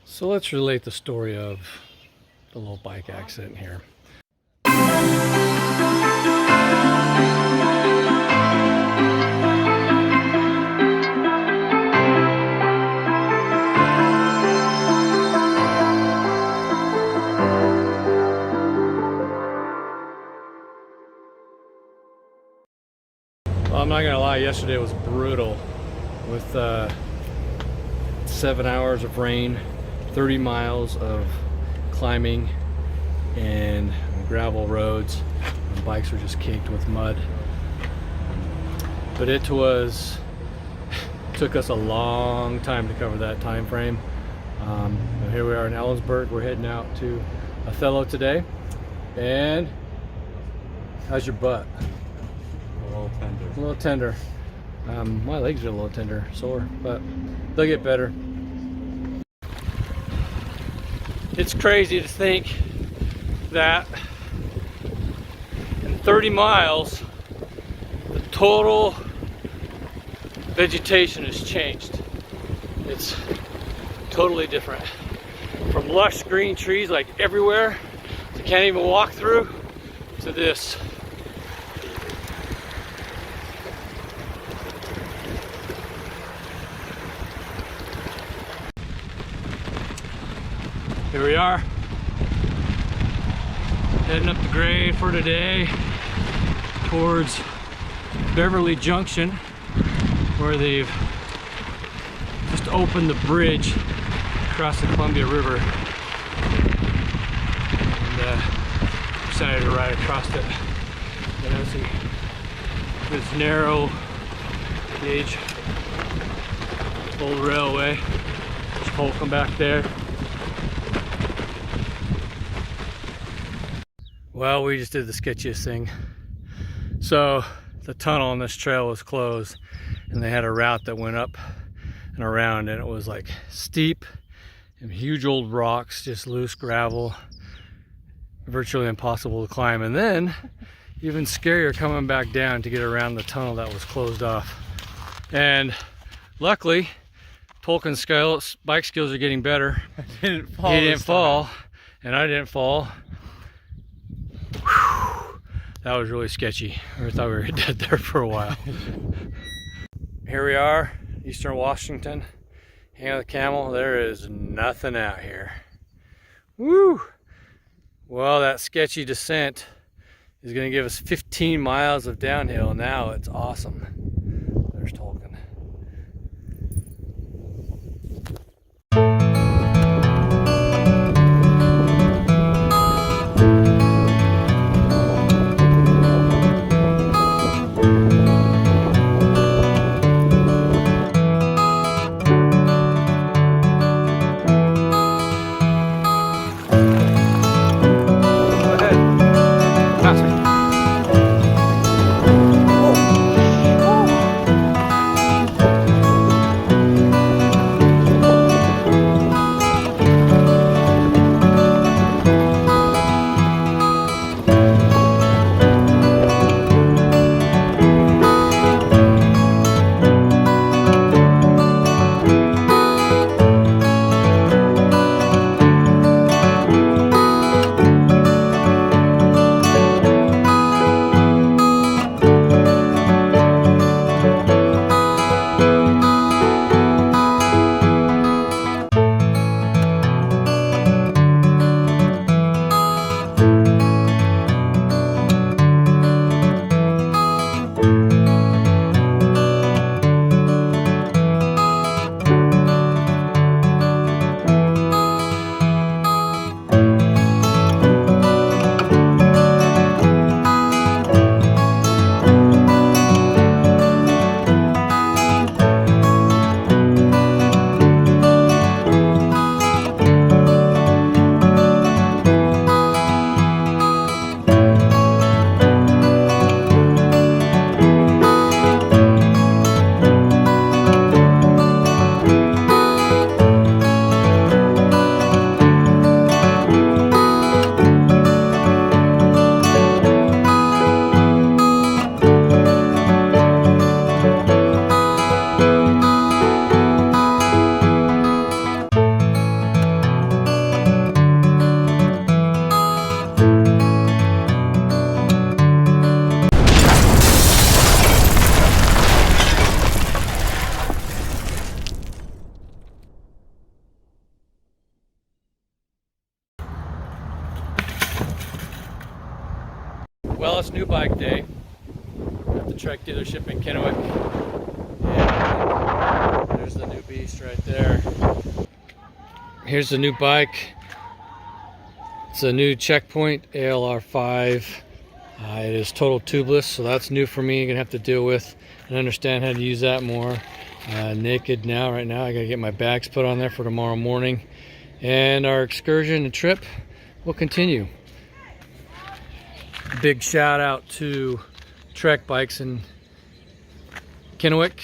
So let's relate the story of the little bike accident here. Well, I'm not gonna lie, yesterday was brutal with 7 hours of rain, 30 miles of climbing, and gravel roads. And bikes were just caked with mud. But it took us a long time to cover that time frame. Here we are in Ellensburg. We're heading out to Othello today. And how's your butt? A little tender. A little tender. My legs are a little tender, sore, but they'll get better. It's crazy to think that in 30 miles, the total vegetation has changed. It's totally different. From lush green trees like everywhere, you can't even walk through, to this. Here we are, heading up the grade for today towards Beverly Junction, where they've just opened the bridge across the Columbia River, and decided to ride across it. And as this narrow gauge old railway, there's Holcomb back there. Well, we just did the sketchiest thing. So the tunnel on this trail was closed, and they had a route that went up and around, and it was like steep and huge old rocks, just loose gravel, virtually impossible to climb. And then even scarier coming back down to get around the tunnel that was closed off. And luckily, Tolkien's bike skills are getting better. He didn't fall, and I didn't fall. That was really sketchy. I thought we were dead there for a while. Here we are, Eastern Washington. Hang on the camel. There is nothing out here. Woo! Well, that sketchy descent is going to give us 15 miles of downhill. Now it's awesome. There's Tolkien. Well, it's new bike day at the Trek dealership in Kennewick. And there's the new beast right there. Here's the new bike. It's a new Checkpoint ALR5. It is total tubeless, so that's new for me. I'm gonna have to deal with and understand how to use that more. Naked now, right now. I gotta get my bags put on there for tomorrow morning. And our excursion and trip will continue. Big shout out to Trek Bikes in Kennewick,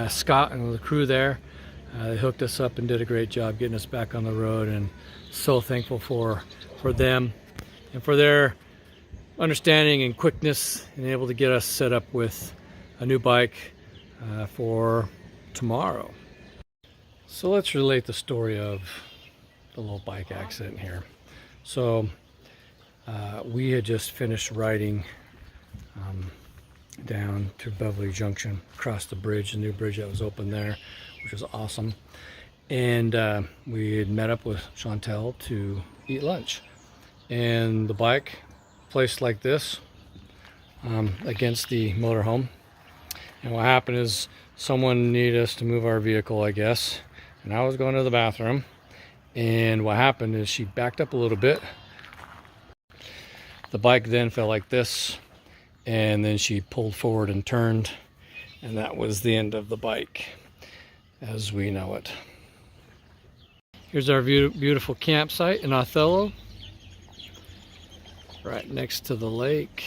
Scott and the crew there. They hooked us up and did a great job getting us back on the road, and so thankful for them and for their understanding and quickness and able to get us set up with a new bike for tomorrow. So let's relate the story of the little bike accident here. So we had just finished riding down to Beverly Junction, across the bridge, the new bridge that was open there, which was awesome. And we had met up with Chantel to eat lunch. And the bike placed like this against the motorhome. And what happened is someone needed us to move our vehicle, I guess. And I was going to the bathroom. And what happened is she backed up a little bit. The bike then fell like this. And then she pulled forward and turned. And that was the end of the bike as we know it. Here's our beautiful campsite in Othello, right next to the lake.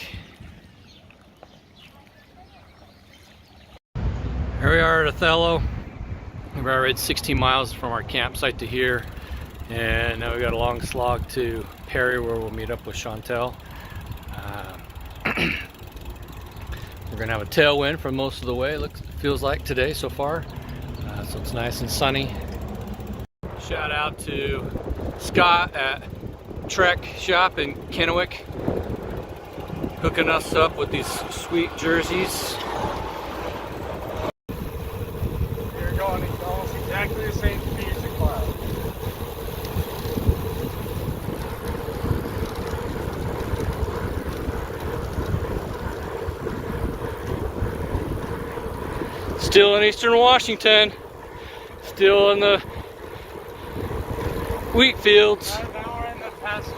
Here we are at Othello. We've already 16 miles from our campsite to here, and now we got a long slog to Perry where we'll meet up with Chantel. We're gonna have a tailwind for most of the way. Feels like today so far, so it's nice and sunny. Shout out to Scott at Trek Shop in Kennewick, hooking us up with these sweet jerseys. You're going almost exactly the same speed as the cloud. Still in Eastern Washington, still in the wheat fields. Now we're in the pastures.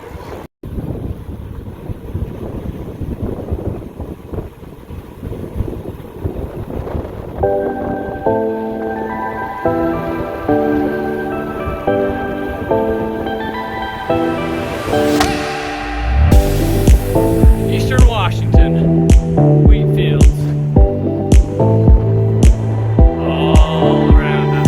Eastern Washington, wheat fields. All around us.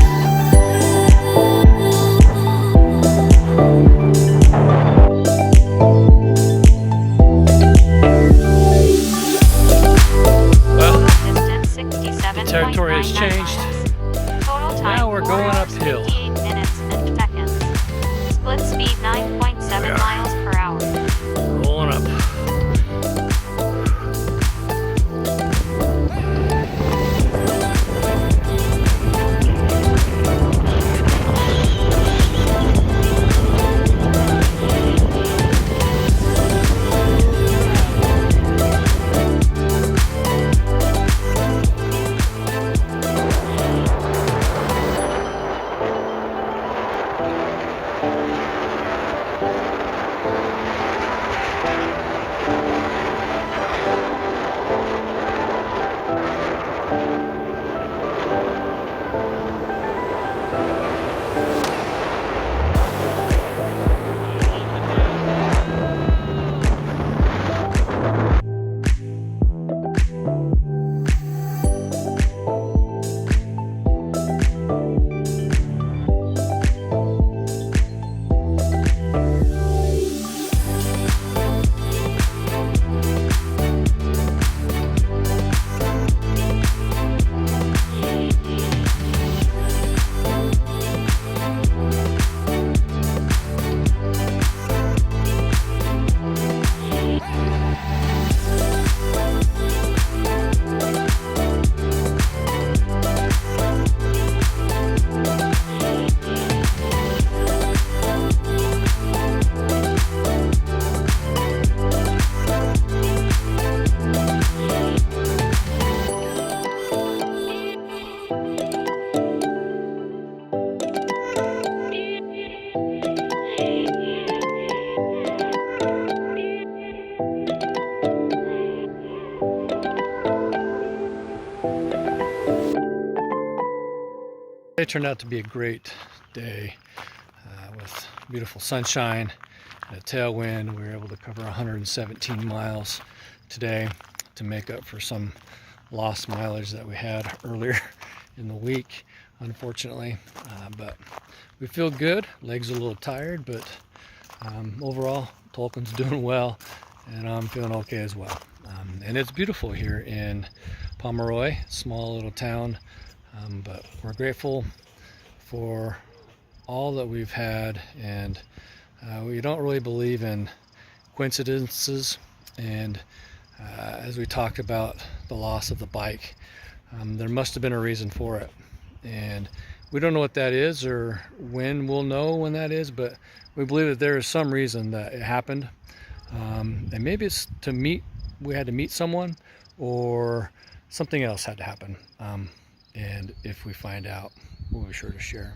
really turned out to be a great day with beautiful sunshine and a tailwind. We were able to cover 117 miles today to make up for some lost mileage that we had earlier in the week, unfortunately. But we feel good. Legs are a little tired, but overall, Tolkien's doing well, and I'm feeling okay as well. And it's beautiful here in Pomeroy, small little town, but we're grateful for all that we've had, and we don't really believe in coincidences. And as we talked about the loss of the bike, there must have been a reason for it, and we don't know what that is or when we'll know when that is, but we believe that there is some reason that it happened, and maybe it's we had to meet someone, or something else had to happen, and if we find out, we'll be sure to share.